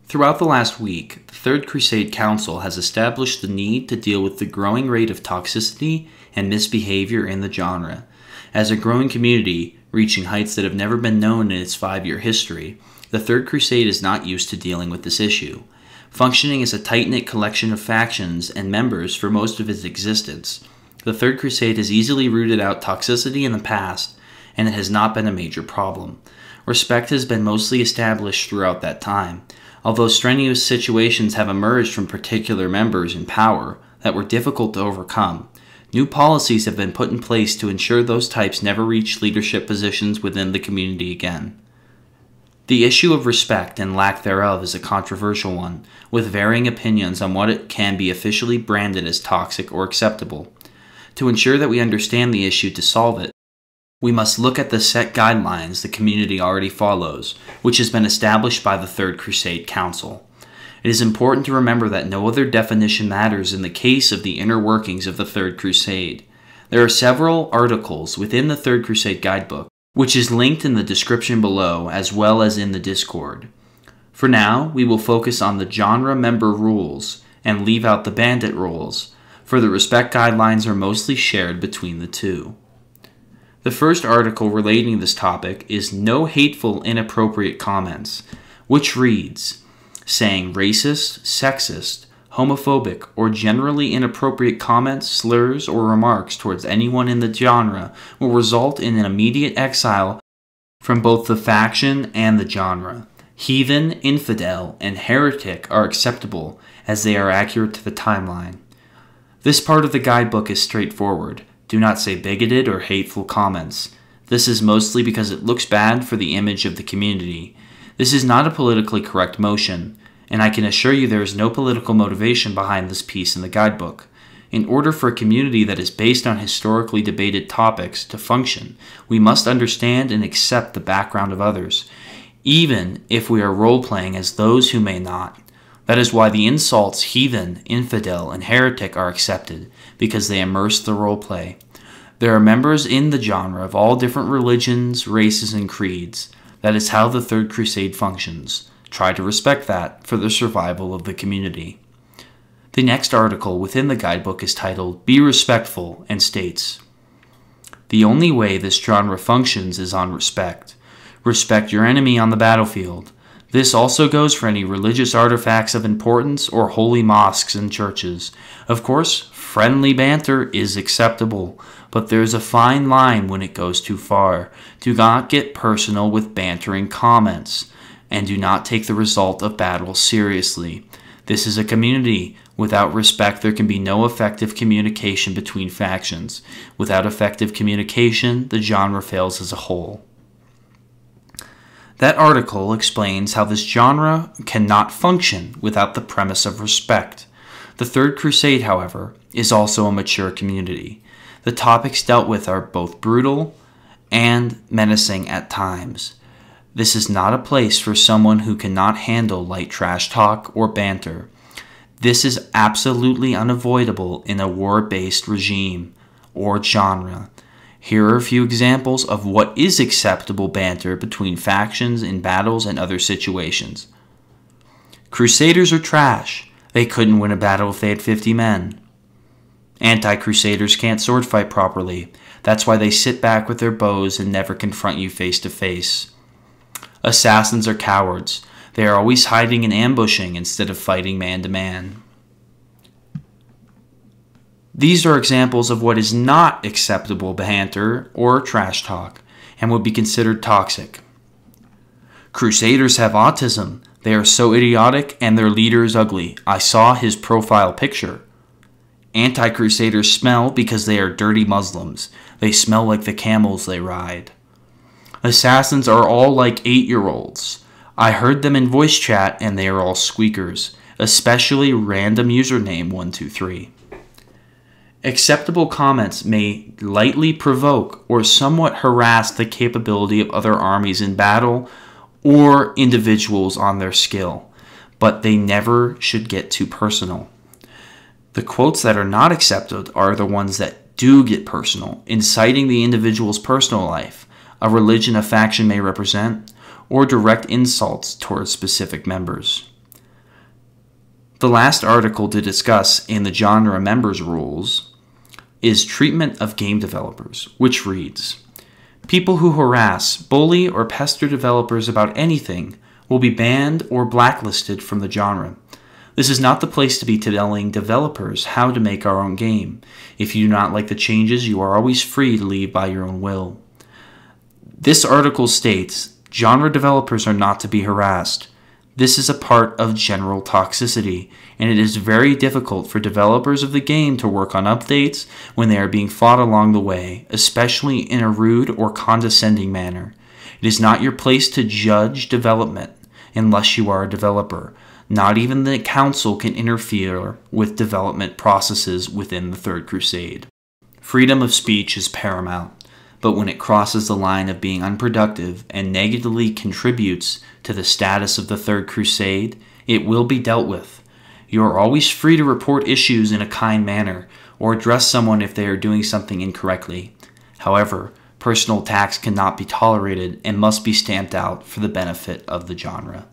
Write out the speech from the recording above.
Throughout the last week, the Third Crusade Council has established the need to deal with the growing rate of toxicity and misbehavior in the genre. As a growing community, reaching heights that have never been known in its 5-year history, the Third Crusade is not used to dealing with this issue. Functioning as a tight-knit collection of factions and members for most of its existence, the Third Crusade has easily rooted out toxicity in the past, and it has not been a major problem. Respect has been mostly established throughout that time, although strenuous situations have emerged from particular members in power that were difficult to overcome. New policies have been put in place to ensure those types never reach leadership positions within the community again. The issue of respect and lack thereof is a controversial one, with varying opinions on what it can be officially branded as toxic or acceptable. To ensure that we understand the issue to solve it, we must look at the set guidelines the community already follows, which has been established by the Third Crusade Council. It is important to remember that no other definition matters in the case of the inner workings of the Third Crusade. There are several articles within the Third Crusade Guidebook, which is linked in the description below as well as in the Discord. For now, we will focus on the genre member rules and leave out the bandit rules, for the respect guidelines are mostly shared between the two. The first article relating this topic is No Hateful Inappropriate Comments, which reads, saying racist, sexist, homophobic, or generally inappropriate comments, slurs, or remarks towards anyone in the genre will result in an immediate exile from both the faction and the genre. Heathen, infidel, and heretic are acceptable as they are accurate to the timeline. This part of the guidebook is straightforward. Do not say bigoted or hateful comments. This is mostly because it looks bad for the image of the community. This is not a politically correct motion, and I can assure you there is no political motivation behind this piece in the guidebook. In order for a community that is based on historically debated topics to function, we must understand and accept the background of others, even if we are role-playing as those who may not. That is why the insults heathen, infidel, and heretic are accepted, because they immerse the roleplay. There are members in the genre of all different religions, races, and creeds. That is how the Third Crusade functions. Try to respect that for the survival of the community. The next article within the guidebook is titled Be Respectful and states, the only way this genre functions is on respect. Respect your enemy on the battlefield. This also goes for any religious artifacts of importance or holy mosques and churches. Of course, friendly banter is acceptable, but there's a fine line when it goes too far. Do not get personal with bantering comments, and do not take the result of battle seriously. This is a community. Without respect, there can be no effective communication between factions. Without effective communication, the genre fails as a whole. That article explains how this genre cannot function without the premise of respect. The Third Crusade, however, is also a mature community. The topics dealt with are both brutal and menacing at times. This is not a place for someone who cannot handle light trash talk or banter. This is absolutely unavoidable in a war-based regime or genre. Here are a few examples of what is acceptable banter between factions in battles and other situations. Crusaders are trash. They couldn't win a battle if they had 50 men. Anti-Crusaders can't sword fight properly. That's why they sit back with their bows and never confront you face to face. Assassins are cowards. They are always hiding and ambushing instead of fighting man to man. These are examples of what is not acceptable banter or trash talk and would be considered toxic. Crusaders have autism. They are so idiotic and their leader is ugly. I saw his profile picture. Anti-Crusaders smell because they are dirty Muslims. They smell like the camels they ride. Assassins are all like 8-year-olds. I heard them in voice chat and they are all squeakers, especially random username 123. Acceptable comments may lightly provoke or somewhat harass the capability of other armies in battle or individuals on their skill, but they never should get too personal. The quotes that are not accepted are the ones that do get personal, inciting the individual's personal life, a religion a faction may represent, or direct insults towards specific members. The last article to discuss in the genre members rules is treatment of game developers, which reads, people who harass, bully, or pester developers about anything will be banned or blacklisted from the genre. This is not the place to be telling developers how to make our own game. If you do not like the changes, you are always free to leave by your own will. This article states, genre developers are not to be harassed. This is a part of general toxicity, and it is very difficult for developers of the game to work on updates when they are being fought along the way, especially in a rude or condescending manner. It is not your place to judge development unless you are a developer. Not even the council can interfere with development processes within the Third Crusade. Freedom of speech is paramount, but when it crosses the line of being unproductive and negatively contributes to the status of the Third Crusade, it will be dealt with. You are always free to report issues in a kind manner or address someone if they are doing something incorrectly. However, personal attacks cannot be tolerated and must be stamped out for the benefit of the genre.